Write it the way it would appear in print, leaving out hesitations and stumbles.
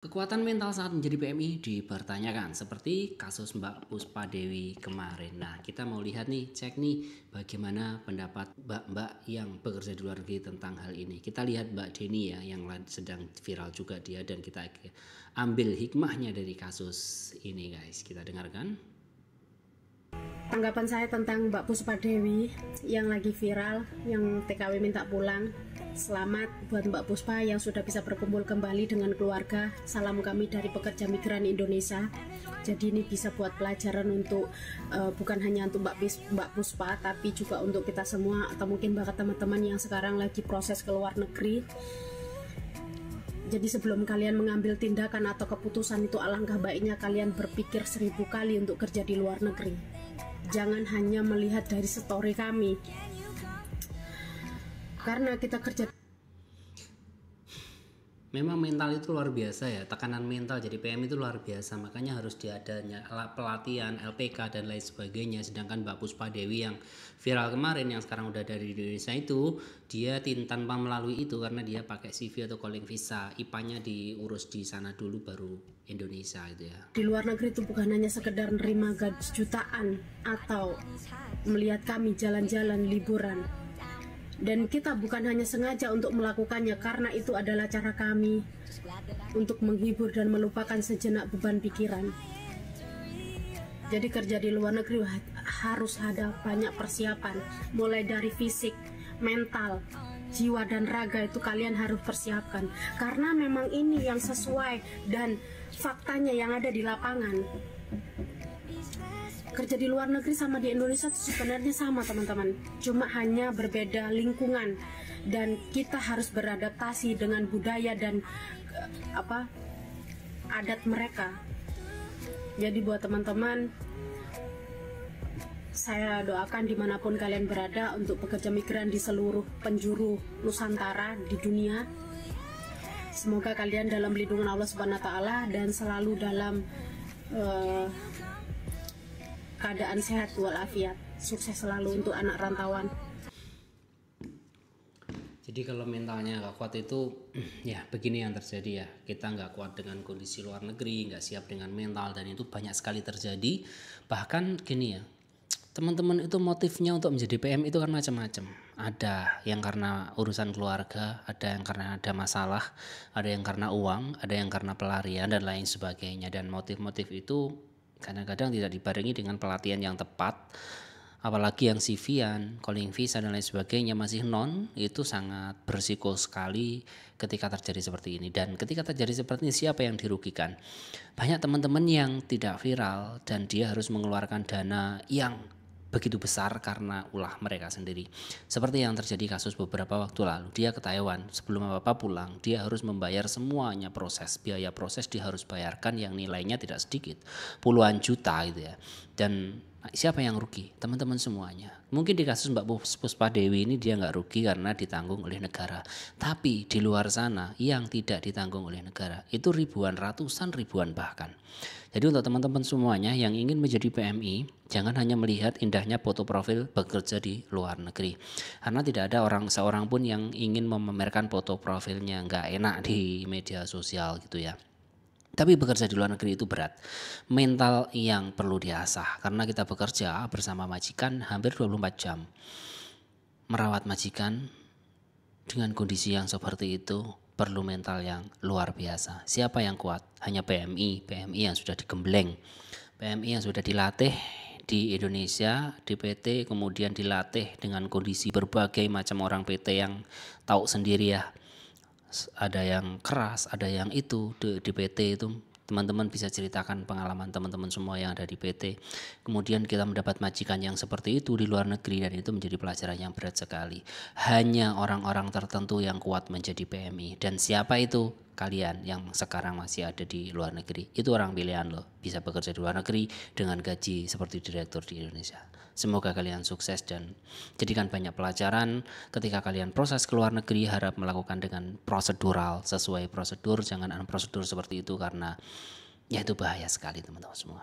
Kekuatan mental saat menjadi PMI dipertanyakan seperti kasus Mbak Puspa Dewi kemarin. Nah, kita mau lihat nih, cek nih bagaimana pendapat mbak-mbak yang bekerja di luar negeri tentang hal ini. Kita lihat Mbak Deni ya, yang sedang viral juga dia, dan kita ambil hikmahnya dari kasus ini guys. Kita dengarkan. Tanggapan saya tentang Mbak Puspa Dewi yang lagi viral, yang TKW minta pulang. Selamat buat Mbak Puspa yang sudah bisa berkumpul kembali dengan keluarga. Salam kami dari pekerja migran Indonesia. Jadi ini bisa buat pelajaran untuk bukan hanya untuk Mbak Puspa, tapi juga untuk kita semua, atau mungkin bahkan teman-teman yang sekarang lagi proses ke luar negeri. Jadi sebelum kalian mengambil tindakan atau keputusan itu, alangkah baiknya kalian berpikir 1000 kali untuk kerja di luar negeri. Jangan hanya melihat dari story kami, karena kita kerja. Memang mental itu luar biasa ya, tekanan mental jadi PM itu luar biasa, makanya harus diadanya pelatihan, LPK dan lain sebagainya. Sedangkan Mbak Puspa Dewi yang viral kemarin, yang sekarang udah dari Indonesia itu, dia tanpa melalui itu karena dia pakai CV atau calling visa, IPA-nya diurus di sana dulu baru Indonesia gitu ya. Di luar negeri itu bukan hanya sekedar nerima gaji jutaan atau melihat kami jalan-jalan liburan. Dan kita bukan hanya sengaja untuk melakukannya, karena itu adalah cara kami untuk menghibur dan melupakan sejenak beban pikiran. Jadi kerja di luar negeri harus ada banyak persiapan, mulai dari fisik, mental, jiwa dan raga itu kalian harus persiapkan. Karena memang ini yang sesuai dan faktanya yang ada di lapangan. Kerja di luar negeri sama di Indonesia sebenarnya sama teman-teman, cuma hanya berbeda lingkungan, dan kita harus beradaptasi dengan budaya dan adat mereka. Jadi buat teman-teman, saya doakan dimanapun kalian berada untuk pekerja migran di seluruh penjuru Nusantara di dunia, semoga kalian dalam lindungan Allah Subhanahu wa Ta'ala dan selalu dalam keadaan sehat walafiat. Sukses selalu untuk anak rantauan. Jadi kalau mentalnya nggak kuat itu ya begini yang terjadi ya. Kita nggak kuat dengan kondisi luar negeri, nggak siap dengan mental, dan itu banyak sekali terjadi. Bahkan gini ya, teman-teman itu motifnya untuk menjadi PM itu kan macam-macam. Ada yang karena urusan keluarga, ada yang karena ada masalah, ada yang karena uang, ada yang karena pelarian dan lain sebagainya. Dan motif-motif itu kadang-kadang tidak dibarengi dengan pelatihan yang tepat, apalagi yang CV-an, calling visa dan lain sebagainya masih itu sangat berisiko sekali ketika terjadi seperti ini. Dan ketika terjadi seperti ini, siapa yang dirugikan? Banyak teman-teman yang tidak viral dan dia harus mengeluarkan dana yang begitu besar karena ulah mereka sendiri. Seperti yang terjadi kasus beberapa waktu lalu, dia ke Taiwan, sebelum apa-apa pulang, dia harus membayar semuanya biaya proses dia harus bayarkan yang nilainya tidak sedikit, puluhan juta gitu ya. Dan siapa yang rugi? Teman-teman semuanya. Mungkin di kasus Mbak Puspa Dewi ini dia nggak rugi karena ditanggung oleh negara. Tapi di luar sana yang tidak ditanggung oleh negara itu ribuan, ratusan ribuan bahkan. Jadi untuk teman-teman semuanya yang ingin menjadi PMI, jangan hanya melihat indahnya foto profil bekerja di luar negeri. Karena tidak ada seorang pun yang ingin memamerkan foto profilnya nggak enak di media sosial gitu ya. Tapi bekerja di luar negeri itu berat, mental yang perlu diasah, karena kita bekerja bersama majikan hampir 24 jam. Merawat majikan dengan kondisi yang seperti itu perlu mental yang luar biasa. Siapa yang kuat? Hanya PMI yang sudah digembleng, PMI yang sudah dilatih di Indonesia, di PT, kemudian dilatih dengan kondisi berbagai macam orang PT yang tahu sendiri ya. Ada yang keras, ada yang itu di PT itu. Teman-teman bisa ceritakan pengalaman teman-teman semua yang ada di PT. Kemudian kita mendapat majikan yang seperti itu di luar negeri, dan itu menjadi pelajaran yang berat sekali. Hanya orang-orang tertentu yang kuat menjadi PMI. Dan siapa itu? Kalian yang sekarang masih ada di luar negeri. Itu orang pilihan loh, bisa bekerja di luar negeri dengan gaji seperti direktur di Indonesia. Semoga kalian sukses dan jadikan banyak pelajaran ketika kalian proses ke luar negeri. Harap melakukan dengan prosedural, sesuai prosedur, jangan prosedur seperti itu karena ya itu bahaya sekali teman-teman semua.